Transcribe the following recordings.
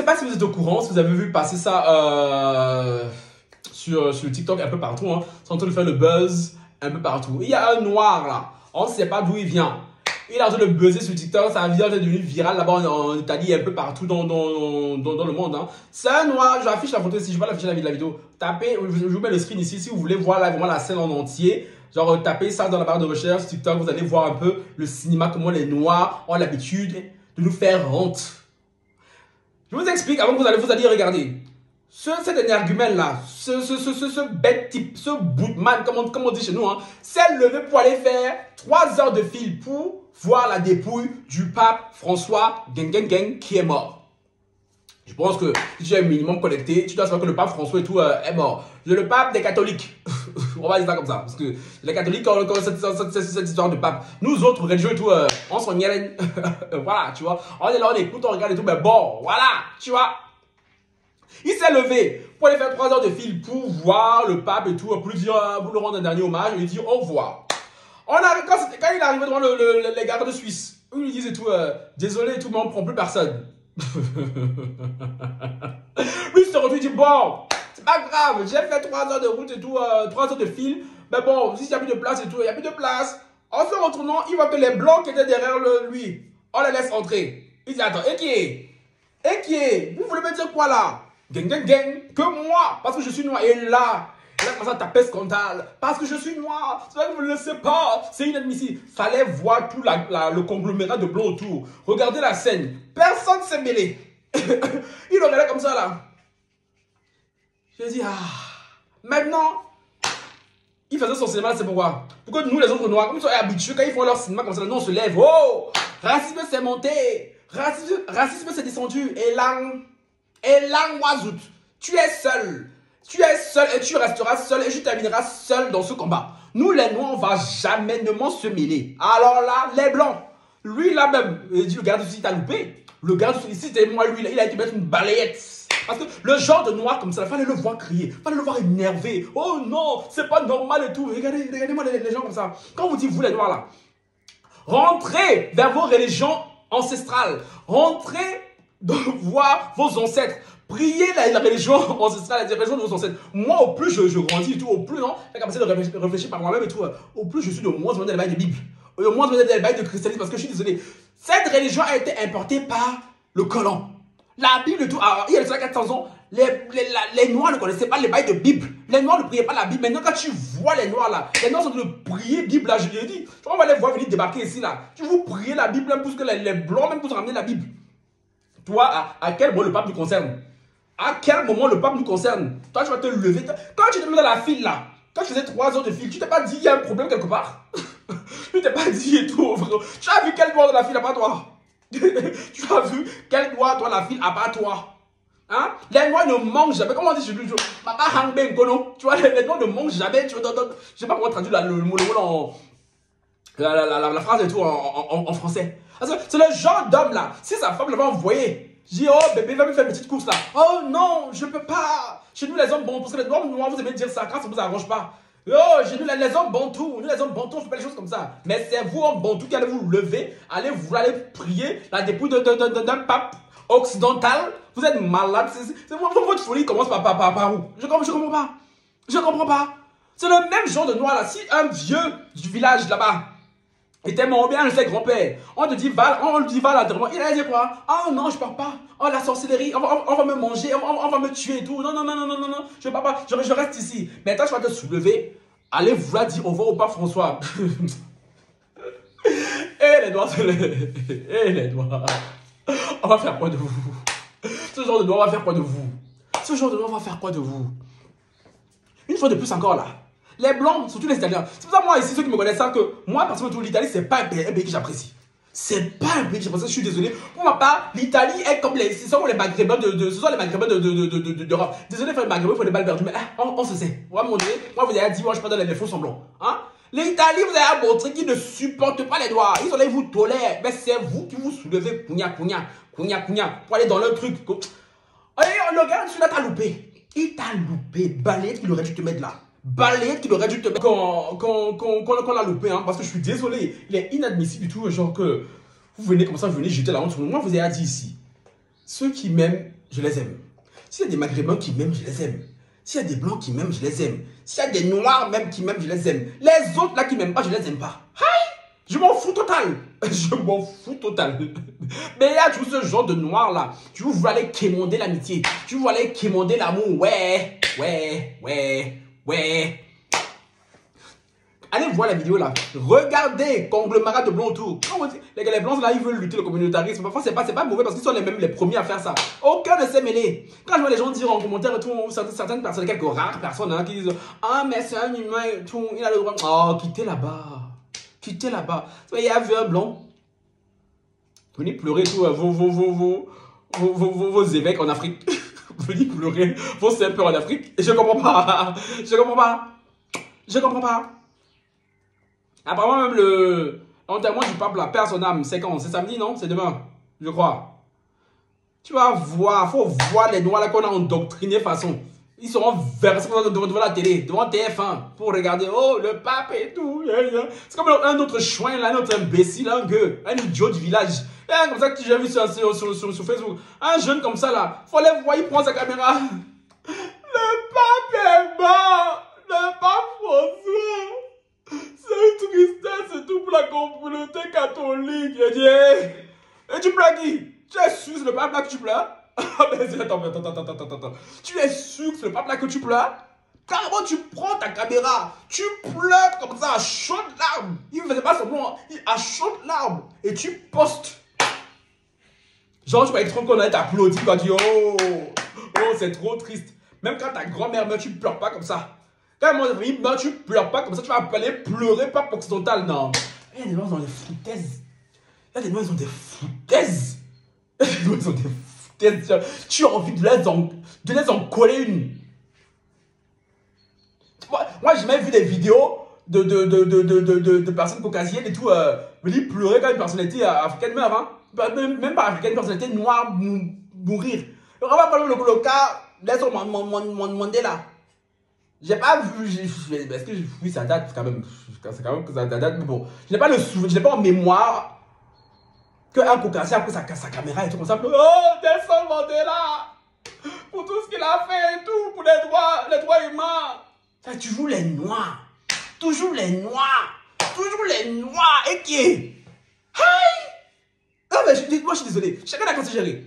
pas si vous êtes au courant, si vous avez vu passer ça sur TikTok un peu partout. Hein. C'est en train de faire le buzz un peu partout. Il y a un noir là. On ne sait pas d'où il vient. Il est en train de buzzer sur TikTok. Ça vient de devenir viral là-bas en Italie, un peu partout dans le monde. Hein. C'est un noir. Je affiche la photo ici. Je vais l'afficher la vidéo. Tapez, je vous mets le screen ici si vous voulez voir là, vraiment la scène en entier. Genre, tapez ça dans la barre de recherche sur TikTok. Vous allez voir un peu le cinéma, comment les noirs ont l'habitude de nous faire honte. Je vous explique avant que vous allez regarder. Cet énergumène-là, ce bête type, ce bootman, comme on dit chez nous, hein, s'est levé pour aller faire 3 heures de fil pour voir la dépouille du pape François qui est mort. Je pense que si tu es un minimum connecté, tu dois savoir que le pape François et tout est mort. Le pape des catholiques. On va dire ça comme ça. Parce que les catholiques ont cette histoire de pape. Nous autres, religieux et tout, on s'en y voilà, tu vois. On est là, on écoute, on regarde et tout, mais bon, voilà, tu vois. Il s'est levé pour aller faire 3 heures de fil pour voir le pape et tout, pour lui dire, pour lui rendre un dernier hommage, et lui dire au revoir. Quand il est arrivé devant les gardes de Suisse, ils lui disent et tout, désolé et tout, mais on ne prend plus personne. Lui, il se retrouve, il dit, bon, c'est pas grave, j'ai fait 3 heures de route et tout, 3 heures de fil, mais bon, s'il n'y a plus de place et tout, il n'y a plus de place. En se retournant, il voit que les blancs qui étaient derrière lui, on les laisse entrer. Il dit, attends, et qui est? Et qui est? Vous voulez me dire quoi là? Que moi, parce que je suis noir. Et là, il a commencé à taper scandale. Parce que je suis noir. C'est vrai que vous ne le savez pas. C'est inadmissible. Fallait voir tout le conglomérat de blancs autour. Regardez la scène. Personne ne s'est mêlé. Il regardait comme ça là. J'ai dit, maintenant, il faisait son cinéma, c'est pourquoi. Pourquoi nous, les autres noirs, comme ils sont habitués, quand ils font leur cinéma comme ça, nous on se lève. Oh, racisme c'est monté. Racisme c'est descendu. Et là, Wazout, tu es seul. Tu es seul et tu resteras seul et tu termineras seul dans ce combat. Nous, les noirs, on ne va jamais se mêler. Alors là, les blancs, lui là-même, il dit, le gars de ici, t'as loupé. Le gars de ici, c'était moi, lui, il a été mettre une balayette. Parce que le genre de noir comme ça, il fallait le voir crier, il fallait le voir énervé. Oh non, c'est pas normal et tout. Regardez-moi les gens comme ça. Quand vous dites, vous les noirs là, rentrez vers vos religions ancestrales. Rentrez voir vos ancêtres. Priez la religion ancestrale, la religion de vos ancêtres. Moi, au plus je grandis et tout, au plus, non, j'ai commencé de réfléchir par moi-même et tout, au plus je suis de moins en moins dans les bails de Bible, de moins en moins dans les bails de christianisme, parce que je suis désolé. Cette religion a été importée par le colon. La Bible et tout, il y a 400 ans, les Noirs ne connaissaient pas les bails de Bible. Les Noirs ne priaient pas la Bible. Maintenant, quand tu vois les Noirs là, les Noirs sont en train de prier Bible là, je lui ai dit, on va les voir venir débarquer ici là. Tu vous priez la Bible même plus que les Blancs, même pour ramener la Bible. Toi, à quel moment le pape nous concerne? À quel moment le pape nous concerne? Toi, tu vas te lever. Quand tu te mets dans la file là, quand tu faisais 3 heures de file, tu t'es pas dit il y a un problème quelque part? Tu t'es pas dit et tout. Tu as vu quel noir dans la file à part toi? Tu as vu quel noir dans la file à part toi? Hein? Les noirs ne mangent jamais. Comment on dit chez lui? Papa Hangben Kono. Tu vois, les noirs ne mangent jamais. Je sais pas comment traduire le mot la phrase et tout en français. C'est le genre d'homme là. Si sa femme l'avait envoyé, je dis, oh bébé, va me faire une petite course là. Oh non, je peux pas. Chez nous les hommes bons, parce que les noirs, vous aimez dire ça quand ça vous arrange pas. Oh, chez nous les hommes bantous, nous les hommes bantous, on fait pas les choses comme ça. Mais c'est vous, hommes bantous, qui allez vous lever, vous allez prier la dépouille d'un pape occidental. Vous êtes malade. Votre folie commence par où? Je comprends pas. Je comprends pas. C'est le même genre de noir là. Si un vieux du village là-bas était mort bien, je sais, grand-père, on lui dit va à l'enterrement, il a dit quoi? Oh non, je pars pas. Oh la sorcellerie, on va me manger, on va me tuer et tout. Non, je pars pas, je reste ici. Mais toi, tu vas te soulever, allez vouloir dire au revoir au pape François. Et les noirs, les noirs, on va faire quoi de vous? Ce genre de noir va faire quoi de vous? Ce genre de noir va faire quoi de vous? Une fois de plus encore là. Les blancs, surtout les Italiens. C'est pour ça, moi, ici, ceux qui me connaissent savent que moi, personnellement, l'Italie, c'est pas un pays que j'apprécie. C'est pas un pays que j'apprécie, je suis désolé. Pour ma part, l'Italie est comme ce sont les Maghrébins d'Europe. Désolé, faire les Maghrébins, il faut des balles perdues, mais on se sait. On va me montrer. Moi, vous avez dit, moi, je prends dans les faux semblants. Hein? L'Italie, vous avez montré qu'ils ne supportent pas les noirs. Ils sont là, ils vous tolèrent. Mais c'est vous qui vous soulevez, pour aller dans leur truc. Allez, le gars, celui-là t'a loupé. Il t'a loupé. Balayette qu'il aurait dû te mettre là. Balayette qu'il aurait dû te mettre quand l'a loupé, hein, parce que je suis désolé, il est inadmissible du tout, genre que vous venez comme ça, vous venez jeter la honte sur nous. Moi, vous avez dit ici, Ceux qui m'aiment, je les aime. S'il y a des Maghrébins qui m'aiment, je les aime. S'il y a des Blancs qui m'aiment, je les aime. S'il y a des Noirs même qui m'aiment, je les aime. Les autres là qui m'aiment pas, je les aime pas. Je m'en fous total. Je m'en fous total. Mais il y a toujours ce genre de noir là. Tu veux aller quémander l'amitié. Tu veux aller quémander l'amour. Ouais. Allez voir la vidéo là. Regardez conglomérat de blancs autour. Les blancs là, ils veulent lutter le communautarisme. Parfois, c'est pas mauvais parce qu'ils sont les premiers à faire ça. Aucun ne s'est mêlé. Quand je vois les gens dire en commentaire et tout, certaines personnes, quelques rares personnes hein, qui disent ah, mais c'est un humain et tout, il a le droit. Oh, quittez là-bas. Quittez là-bas. Il y a vu un blanc. Venez pleurer tout vos évêques en Afrique. Venez pleurer vos simples en Afrique. Et je comprends pas. Je comprends pas. Apparemment même l'enterrement du pape, la paix à son âme, c'est quand? C'est samedi, non? C'est demain, je crois. Tu vas voir, faut voir les noirs là qu'on a endoctrinés façon. Ils seront versés devant la télé, devant TF1, pour regarder, oh, le pape et tout. C'est comme un autre chouin, là, un autre imbécile, un gueux, un idiot du village. Et comme ça que j'ai vu sur Facebook. Un jeune comme ça, là, faut aller voir, il prend sa caméra. Le pape est mort. Le pape François. C'est une tristesse, c'est tout pour la communauté catholique. Il dit, et tu pleures qui? Tu es sûr que c'est le pape là que tu pleures? Attends. Tu es sûr que c'est le pape là que tu pleures? Carrément, tu prends ta caméra, tu pleures comme ça à chaudes larmes. Il ne faisait pas semblant, à chaudes larmes. Et tu postes. Genre, tu vas être trop qu'on allait t'applaudir, tu vas dire, oh, c'est trop triste. Même quand ta grand-mère meurt, tu ne pleures pas comme ça. Quand mon famille meurt, tu ne pleures pas comme ça, tu vas aller pleurer, pas occidental, non. Il y a des gens qui ont des foutaises. Il y a des gens qui ont des foutaises. Tu as envie de les en coller une. Moi, j'ai même vu des vidéos de personnes caucasiennes et tout, venir pleurer quand une personnalité africaine meurt, hein. Même pas africaine, une personnalité noire mourir. On va parler le cas d'Elson Mandela. J'ai pas vu, est-ce que oui, ça date quand même, c'est quand même que ça date, mais bon, je n'ai pas le souvenir, je n'ai pas en mémoire qu'un caucasien a pris sa caméra et tout comme ça, oh, Nelson Mandela, pour tout ce qu'il a fait et tout, pour les droits humains. Ça, toujours les noirs, et qui est, non mais moi je suis désolé, chacun a qu'à se gérer.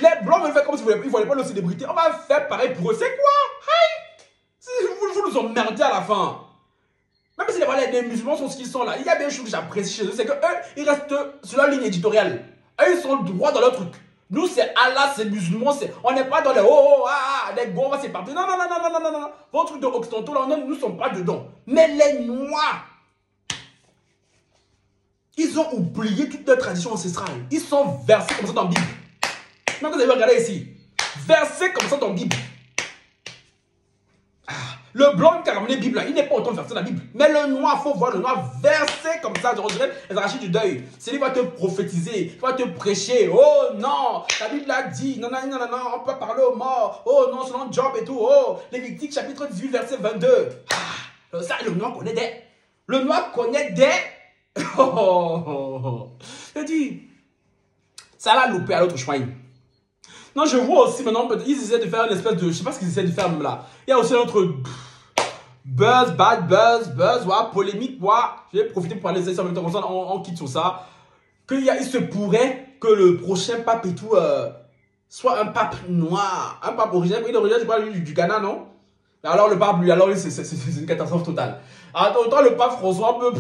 Les blancs veulent faire comme si ils ne voulaient pas nos célébrités, on va faire pareil pour eux, c'est quoi? Vous nous emmerdez à la fin. Même si les musulmans sont ce qu'ils sont là, il y a des choses que j'apprécie chez eux, c'est qu'eux, ils restent sur leur ligne éditoriale. Eux, ils sont droits dans leur truc. Nous, c'est Allah, c'est musulman, on n'est pas dans les les gars, on va s'éparpiller. Non. Vos trucs de occidentaux, là, nous ne sommes pas dedans. Mais les noirs, ils ont oublié toute leur tradition ancestrale. Ils sont versés comme ça dans la Bible. Même que vous avez regardé ici. Versés comme ça dans la Bible. Le blanc qui a ramené la Bible, là, il n'est pas autant versé dans la Bible. Mais le noir, il faut voir le noir versé comme ça. On dirait les arrachés du deuil. C'est lui qui va te prophétiser, qui va te prêcher. Oh non, la Bible a dit, non, on peut parler aux morts. Oh non, selon Job et tout. Oh, Lévitique chapitre 18, verset 22. Ça, le noir connaît des. Le noir connaît des. Je dis, ça l'a loupé à l'autre choix. Non, je vois aussi maintenant, ils essaient de faire une espèce de. Je sais pas ce qu'ils essaient de faire même là. Il y a aussi un autre buzz, bad buzz, ouais, polémique, ouais. Je vais profiter pour parler de ça en même temps, comme ça, on quitte sur ça. Il se pourrait que le prochain pape et tout soit un pape noir, un pape originaire. Il est originaire, je crois, du Ghana, non? Alors le pape, lui, alors c'est une catastrophe totale. Alors, autant le pape François peut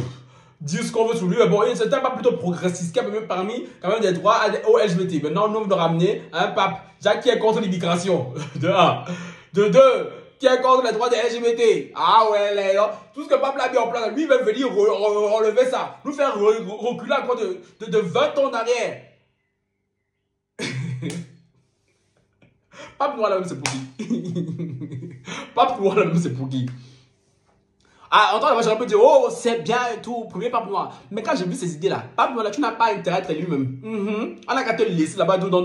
dire ce qu'on veut sur lui, mais bon, c'est un pape plutôt progressiste qui a même parmi quand même des droits aux LGBT. Maintenant, nous devons ramener un pape qui est contre l'immigration. De un. De deux, qui est contre les droits des LGBT. Ah ouais, tout ce que le pape a mis en place, lui, il va venir relever ça. Nous faire reculer encore de 20 ans en arrière. Pape noir là-même, c'est pour qui? Pape noir là-même, c'est pour qui? Ah, en temps, j'aurais pu dire, oh, c'est bien et tout, premier pape noir. Mais quand j'ai vu ces idées-là, pape noir là, tu n'as pas intérêt à être lui-même. On a qu'à te laisser là-bas dans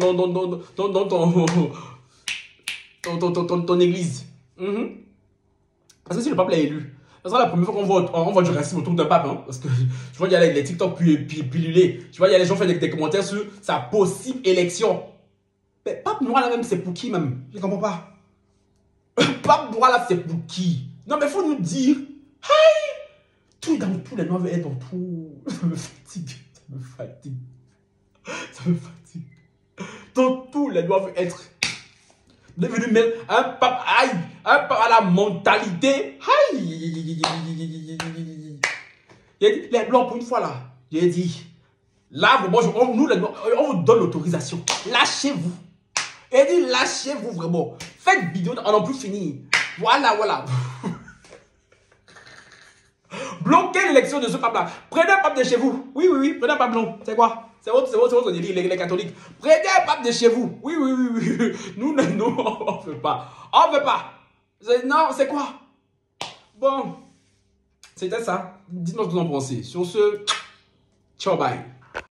ton église. Parce que si le pape l'a élu, ça sera la première fois qu'on voit du racisme autour d'un pape. Hein, parce que tu vois, il y a les TikTok pilulés. Tu vois, il y a les gens qui font des commentaires sur sa possible élection. Mais Pape Noir là même, c'est pour qui même? Je ne comprends pas. Pape Noir là, c'est pour qui? Non, mais il faut nous dire. Hey! Tout dans tous les noirs veulent être dans tout. Ça me fatigue. Ça me fatigue. Ça me fatigue. Dans tous les noirs veulent être. Devenu même un pape. Aïe! Un pape à la mentalité. Aïe! Les blancs, pour une fois là, j'ai dit. Là, bon, nous, on vous donne l'autorisation. Lâchez-vous. Et dit, lâchez-vous vraiment. Faites vidéo, on n'en peut finir. Voilà, voilà. Bloquez l'élection de ce pape-là. Prenez un pape de chez vous. Oui, oui, oui. Prenez un pape blanc. C'est quoi? C'est votre délire, les catholiques. Prenez un pape de chez vous. Oui, oui, oui, oui. Nous, on ne veut pas. On ne veut pas. Non, c'est quoi? Bon. C'était ça. Dites-moi ce que vous en pensez. Sur ce, ciao, bye.